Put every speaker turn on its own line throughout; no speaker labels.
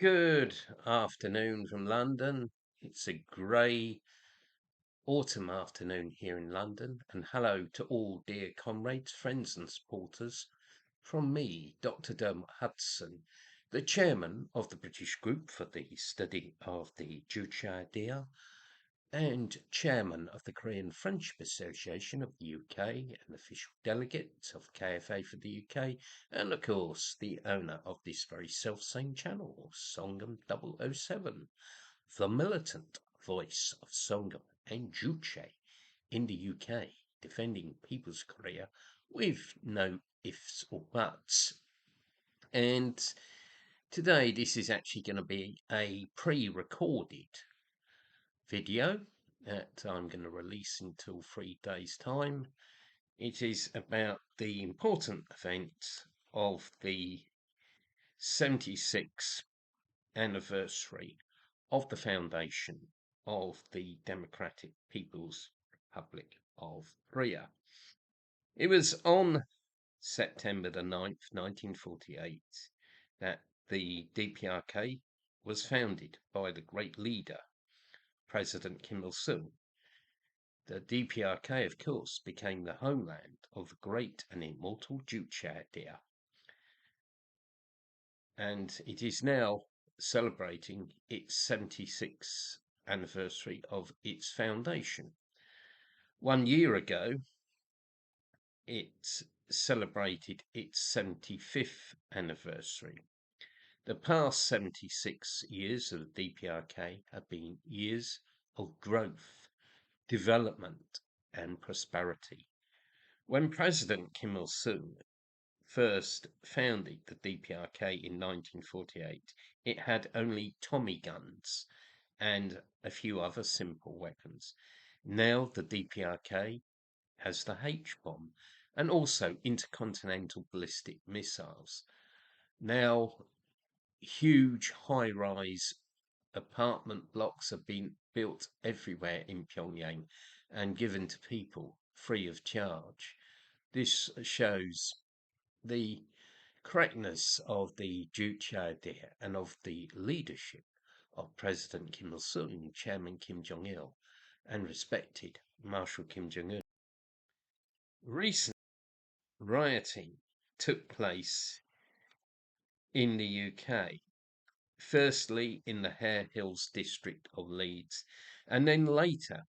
Good afternoon from London. It's a grey autumn afternoon here in London, and hello to all dear comrades, friends, and supporters from me, Dr. Dermot Hudson, the chairman of the British Group for the Study of the Juche Idea and chairman of the Korean Friendship Association of the UK and official delegate of KFA for the UK, and of course the owner of this very self-same channel, Songam 007, the militant voice of Songam and Juche in the UK, defending people's Korea with no ifs or buts. And today this is actually going to be a pre-recorded video that I'm going to release in 3 days' time. It is about the important event of the 76th anniversary of the foundation of the Democratic People's Republic of Korea. It was on September the 9th, 1948, that the DPRK was founded by the great leader, President Kim Il-sung. The DPRK, of course, became the homeland of the great and immortal Juche Idea. And it is now celebrating its 76th anniversary of its foundation. 1 year ago, it celebrated its 75th anniversary. The past 76 years of the DPRK have been years of growth, development, and prosperity. When President Kim Il-sung first founded the DPRK in 1948, it had only Tommy guns and a few other simple weapons. Now the DPRK has the H-bomb and also intercontinental ballistic missiles. Now huge high-rise apartment blocks have been built everywhere in Pyongyang and given to people free of charge. This shows the correctness of the Juche Idea and of the leadership of President Kim Il-sung, Chairman Kim Jong-il, and respected Marshal Kim Jong-un. Recent rioting took place in the UK, firstly in the Hare Hills district of Leeds, and then later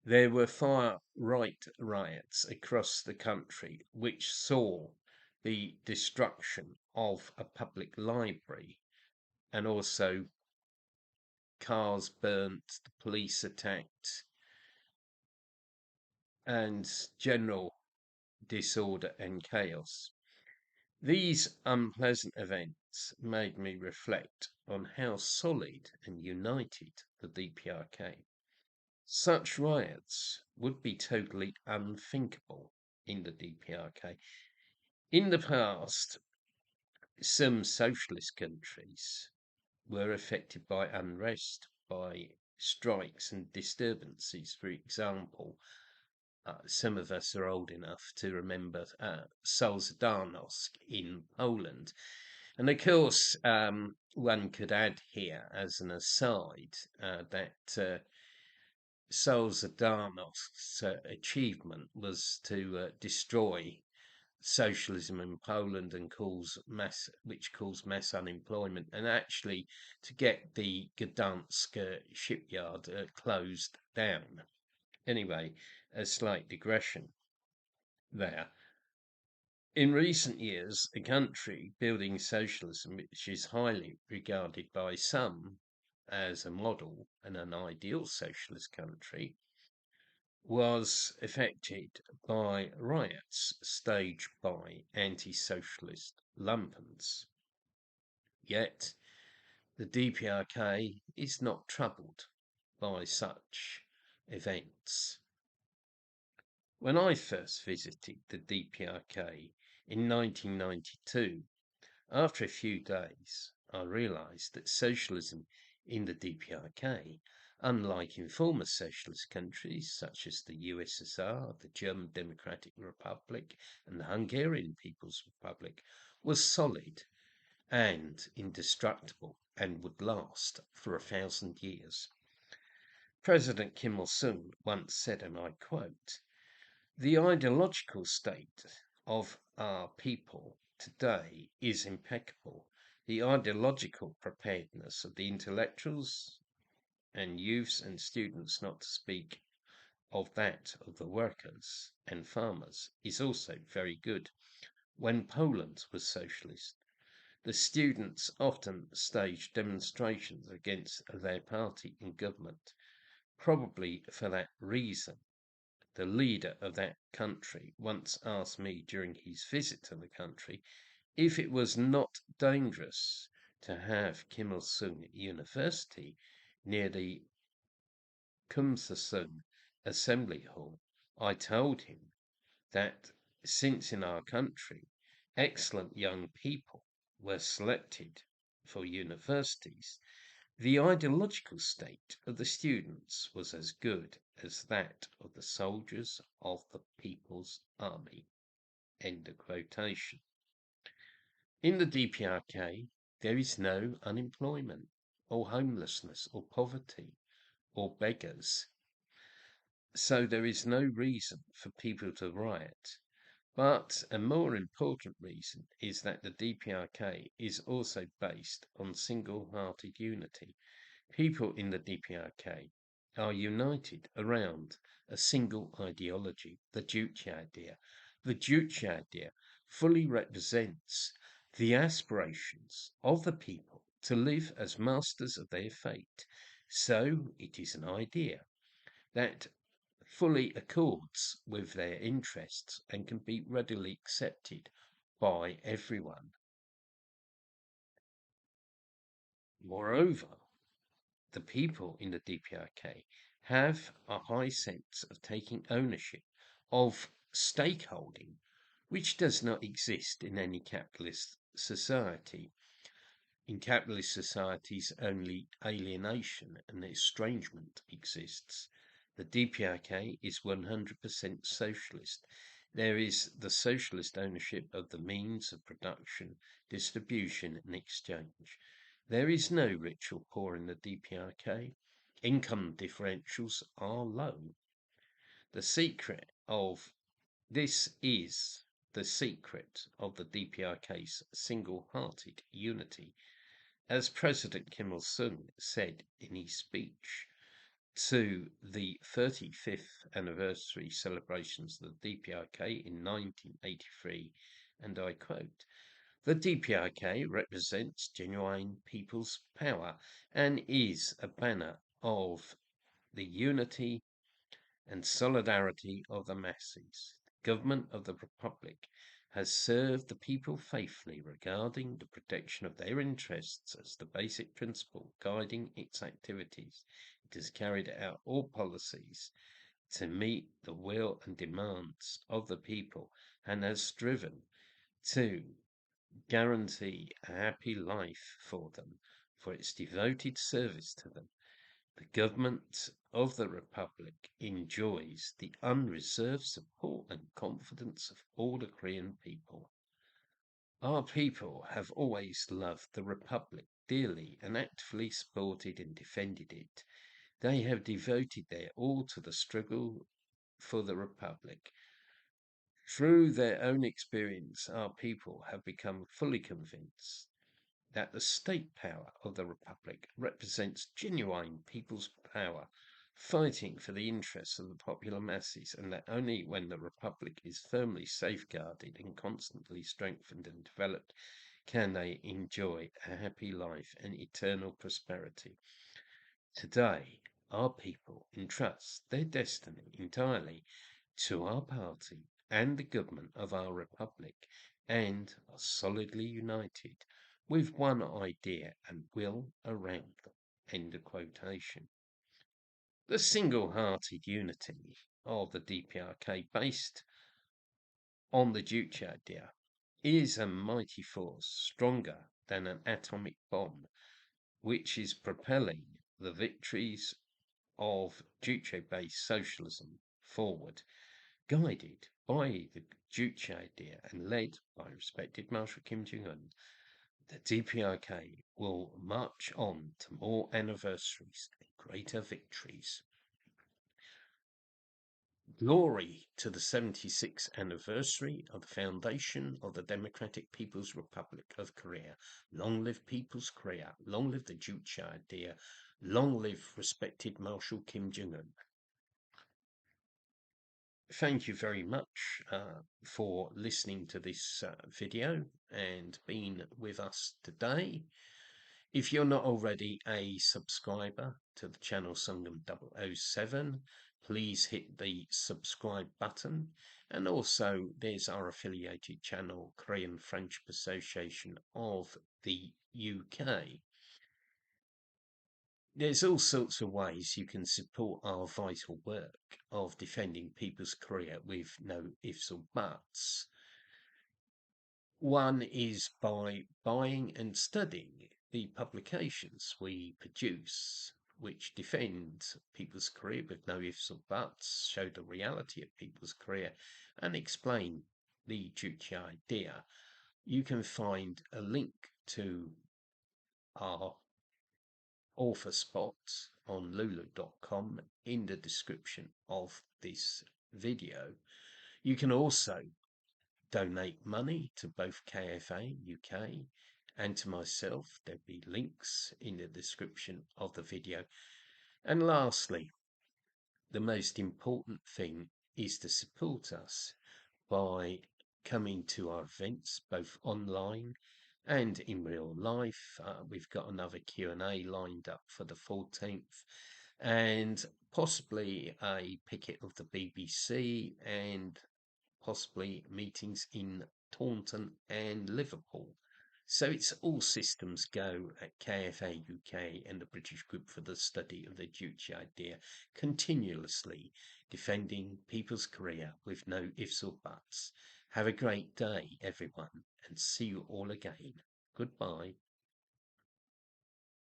there were far-right riots across the country which saw the destruction of a public library and also cars burnt, the police attacked, and general disorder and chaos. These unpleasant events made me reflect on how solid and united the DPRK. Such riots would be totally unthinkable in the DPRK. In the past, some socialist countries were affected by unrest, by strikes and disturbances. For example, some of us are old enough to remember Solidarność in Poland. And of course, one could add here as an aside that Solidarności's achievement was to destroy socialism in Poland and which caused mass unemployment, and actually to get the Gdansk shipyard closed down. Anyway, a slight digression there. In recent years, a country building socialism, which is highly regarded by some as a model and an ideal socialist country, was affected by riots staged by anti-socialist lumpens. Yet, the DPRK is not troubled by such events. When I first visited the DPRK in 1992, after a few days, I realized that socialism in the DPRK, unlike in former socialist countries such as the USSR, the German Democratic Republic, and the Hungarian People's Republic, was solid and indestructible. and would last for 1,000 years. President Kim Il-sung once said, and I quote, "The ideological state of our people today is impeccable. The ideological preparedness of the intellectuals and youths and students, not to speak of that of the workers and farmers, is also very good. When Poland was socialist, the students often staged demonstrations against their party in government. Probably for that reason, the leader of that country once asked me during his visit to the country if it was not dangerous to have Kim Il-sung University near the Kumsasung Assembly Hall. I told him that since in our country excellent young people were selected for universities, the ideological state of the students was as good as that of the soldiers of the People's Army." End of quotation. In the DPRK, there is no unemployment, or homelessness, or poverty, or beggars. So there is no reason for people to riot. But a more important reason is that the DPRK is also based on single-hearted unity. People in the DPRK are united around a single ideology, the Juche Idea. The Juche Idea fully represents the aspirations of the people to live as masters of their fate. So it is an idea that fully accords with their interests and can be readily accepted by everyone. Moreover, the people in the DPRK have a high sense of taking ownership, of stakeholding, which does not exist in any capitalist society. In capitalist societies, only alienation and estrangement exists. The DPRK is 100% socialist. There is the socialist ownership of the means of production, distribution, and exchange. There is no rich or poor in the DPRK. Income differentials are low. The secret of this is the secret of the DPRK's single-hearted unity. As President Kim Il-sung said in his speech to the 35th anniversary celebrations of the DPRK in 1983, and I quote, "The DPRK represents genuine people's power and is a banner of the unity and solidarity of the masses. The government of the Republic has served the people faithfully, regarding the protection of their interests as the basic principle guiding its activities. It has carried out all policies to meet the will and demands of the people and has striven to guarantee a happy life for them, for its devoted service to them. The government of the Republic enjoys the unreserved support and confidence of all the Korean people. Our people have always loved the Republic dearly and actively supported and defended it. They have devoted their all to the struggle for the Republic. Through their own experience, our people have become fully convinced that the state power of the Republic represents genuine people's power, fighting for the interests of the popular masses, and that only when the Republic is firmly safeguarded and constantly strengthened and developed can they enjoy a happy life and eternal prosperity. Today, our people entrust their destiny entirely to our party and the government of our Republic, and are solidly united with one idea and will around them." End of quotation. The single-hearted unity of the DPRK, based on the Juche Idea, is a mighty force, stronger than an atomic bomb, which is propelling the victories of Juche-based socialism forward, guided by the Juche Idea and led by respected Marshal Kim Jong-un. The DPRK will march on to more anniversaries and greater victories. Glory to the 76th anniversary of the foundation of the Democratic People's Republic of Korea. Long live People's Korea. Long live the Juche Idea. Long live respected Marshal Kim Jong-un. Thank you very much for listening to this video and being with us today. If you're not already a subscriber to the channel Sangam 007, please hit the subscribe button. And also there's our affiliated channel, Korean Friendship Association of the UK. There's all sorts of ways you can support our vital work of defending people's career with no ifs or buts. One is by buying and studying the publications we produce, which defend people's career with no ifs or buts, show the reality of people's career, and explain the Juche Idea. You can find a link to our author spot on lulu.com in the description of this video. You can also donate money to both KFA UK and to myself. There'll be links in the description of the video. And lastly, the most important thing is to support us by coming to our events, both online and in real life. We've got another Q&A lined up for the 14th and possibly a picket of the BBC and possibly meetings in Taunton and Liverpool. So it's all systems go at KFA UK and the British Group for the Study of the Juche Idea, continuously defending people's career with no ifs or buts. Have a great day, everyone, and see you all again. Goodbye.